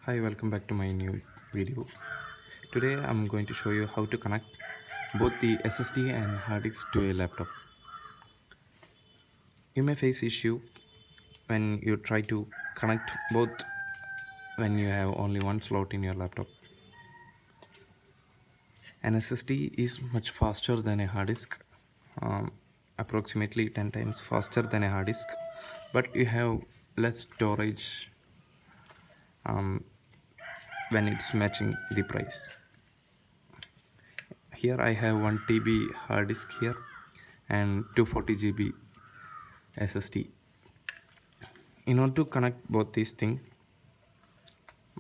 Hi, welcome back to my new video. Today I'm going to show you how to connect both the SSD and hard disk to a laptop. You may face issue when you try to connect both when you have only one slot in your laptop. An SSD is much faster than a hard disk, approximately 10 times faster than a hard disk, but you have less storage um, when it's matching the price. Here I have 1 TB hard disk here and 240 GB SSD. In order to connect both these things,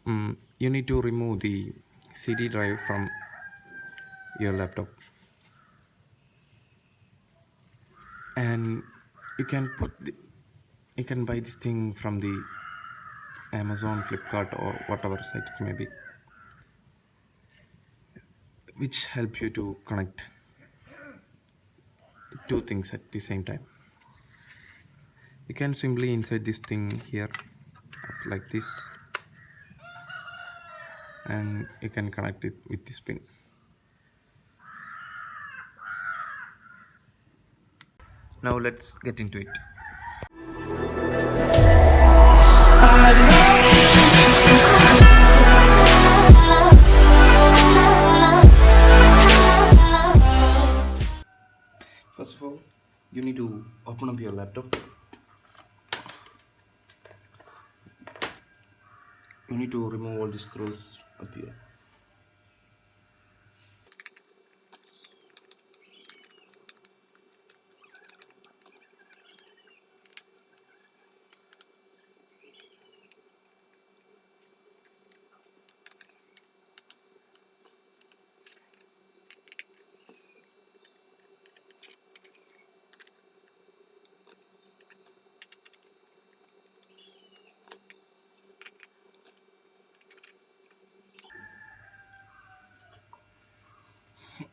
you need to remove the CD drive from your laptop, and you can you can buy this thing from the Amazon, Flipkart, or whatever site it may be, which help you to connect two things at the same time. You can simply insert this thing here like this, and you can connect it with this pin. Now let's get into it. First of all, you need to open up your laptop. You need to remove all the screws up here.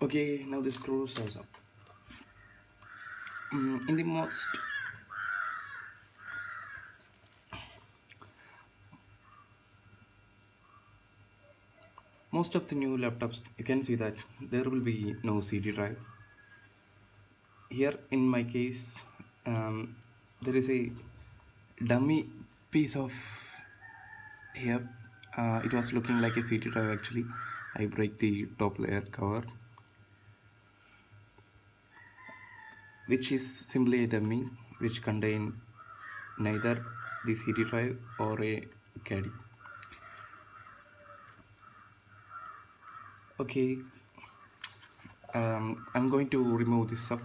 Okay, now the screws are up. In the most of the new laptops, you can see that there will be no CD drive. Here, in my case, there is a dummy piece of here. It was looking like a CD drive actually. I break the top layer cover, which is simply a dummy which contain neither the CD drive or a caddy. Okay, I'm going to remove this up.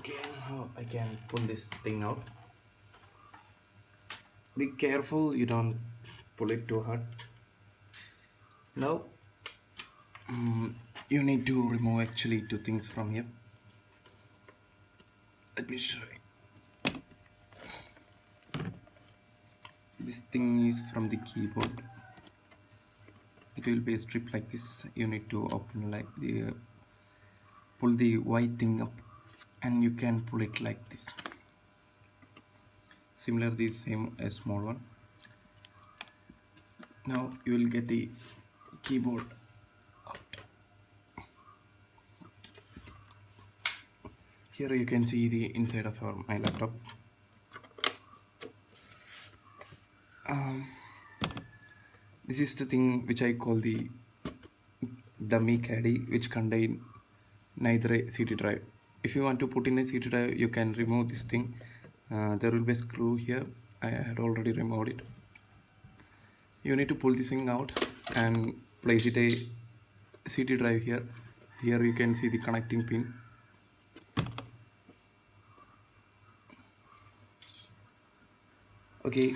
Okay, now I can pull this thing out. Be careful you don't pull it too hard. Now you need to remove actually two things from here. Let me show you. This thing is from the keyboard. It will be a strip like this. You need to open like the pull the white thing up, and you can pull it like this. Similar this same a small one. Now you will get the keyboard out. Here you can see the inside of my laptop. This is the thing which I call the dummy caddy, which contain neither a CD drive. If you want to put in a CD drive, you can remove this thing. There will be a screw here. I had already removed it. You need to pull this thing out and place it CD drive here. Here you can see the connecting pin. Okay,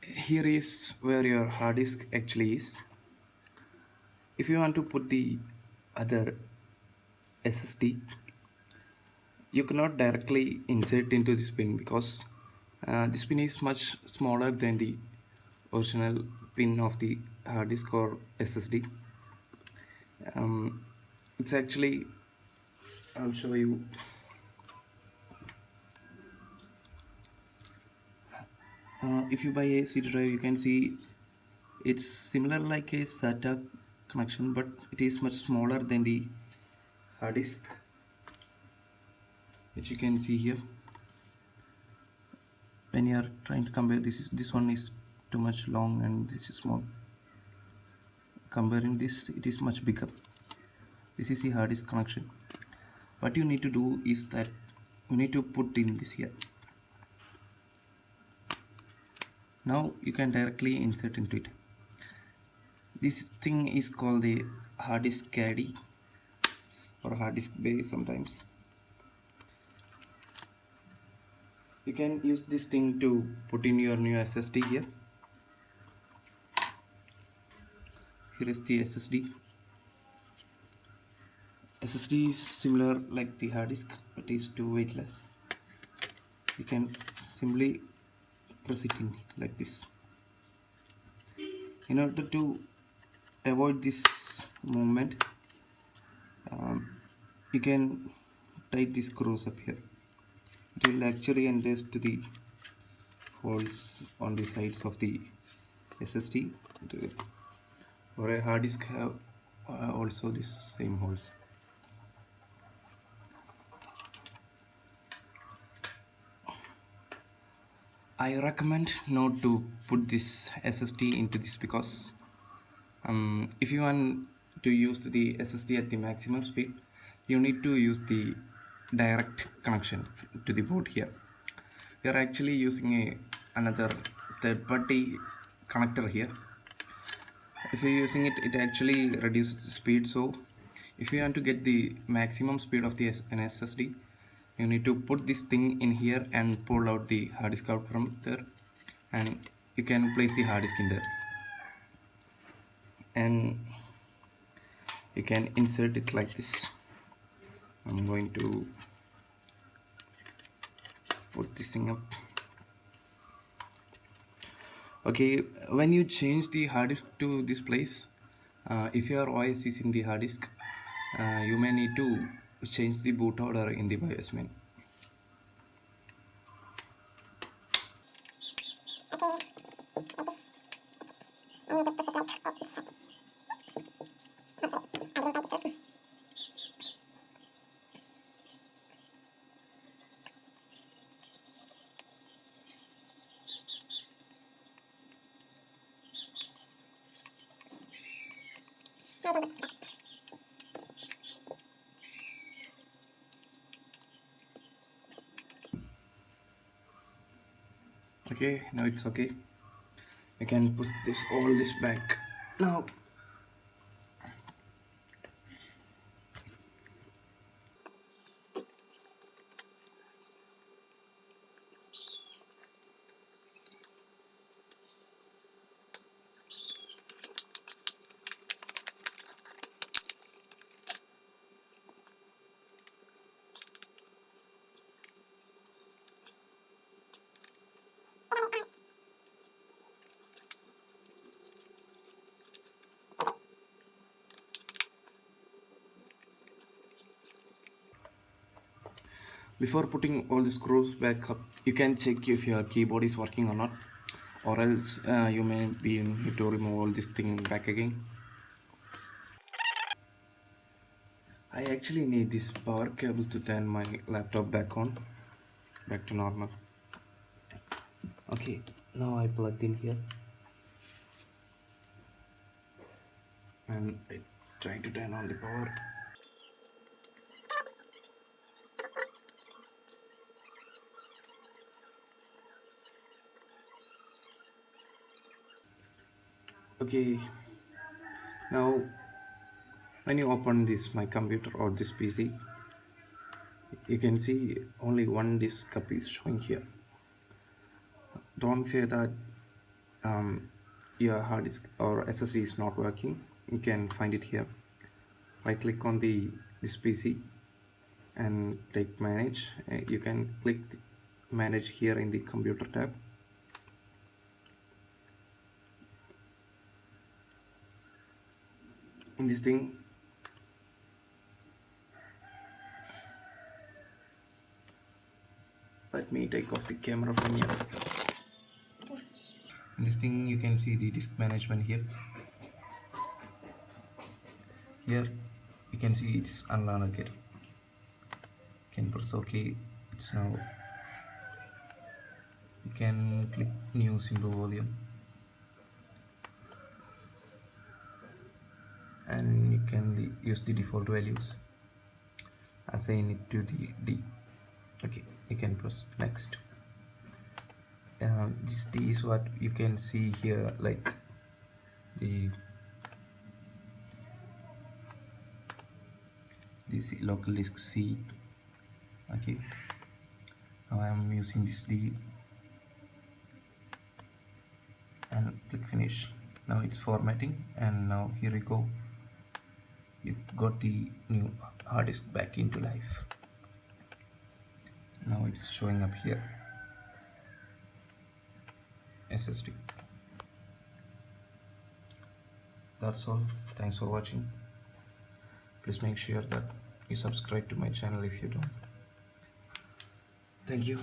here is where your hard disk actually is. If you want to put the other SSD, you cannot directly insert into this pin because this pin is much smaller than the original pin of the hard disk or SSD. It's actually, I'll show you. If you buy a CD drive, you can see it's similar like a SATA connection, but it is much smaller than the hard disk, which you can see here. When you are trying to compare, this one is too much long and this is small. Comparing this, it is much bigger. This is the hard disk connection. What you need to do is that you need to put in this here. Now you can directly insert into it. This thing is called the hard disk caddy or hard disk bay sometimes. You can use this thing to put in your new SSD here. Here is the SSD. SSD is similar like the hard disk, but is too weightless. You can simply press it in like this. In order to avoid this movement, you can tight these screws up here. It will actually adjust to the holes on the sides of the SSD. Or a hard disk have also this same holes. I recommend not to put this SSD into this because if you want to use the SSD at the maximum speed, you need to use the direct connection to the board here. We are actually using another third-party connector here. If you're using it, it actually reduces the speed. So if you want to get the maximum speed of the an SSD, you need to put this thing in here and pull out the hard disk out from there, and you can place the hard disk in there, and you can insert it like this. I'm going to put this thing up. Okay, when you change the hard disk to this place, if your OS is in the hard disk, you may need to change the boot order in the BIOS menu. Okay, now it's okay. I can put all this back now. Before putting all the screws back up, you can check if your keyboard is working or not, or else you may be need to remove all this thing back again. I actually need this power cable to turn my laptop back on, back to normal. Okay, now I plugged in here and I try to turn on the power. Okay, now when you open this my computer or this PC, you can see only one disk cup is showing here. Don't fear that your hard disk or SSD is not working. You can find it here. Right click on this PC and click manage. You can click manage here in the computer tab. In this thing, let me take off the camera from here. In this thing you can see the disk management here. Here you can see it's unlocked. Can press OK. It's now. You can click new simple volume and you can use the default values. Assign it to the D. Okay, you can press next. This D is what you can see here, like this local disk C. Okay, now I am using this D and click finish. Now it's formatting, and now here we go. You got the new hard disk back into life. Now it's showing up here, SSD. That's all. Thanks for watching. Please make sure that you subscribe to my channel if you don't. Thank you.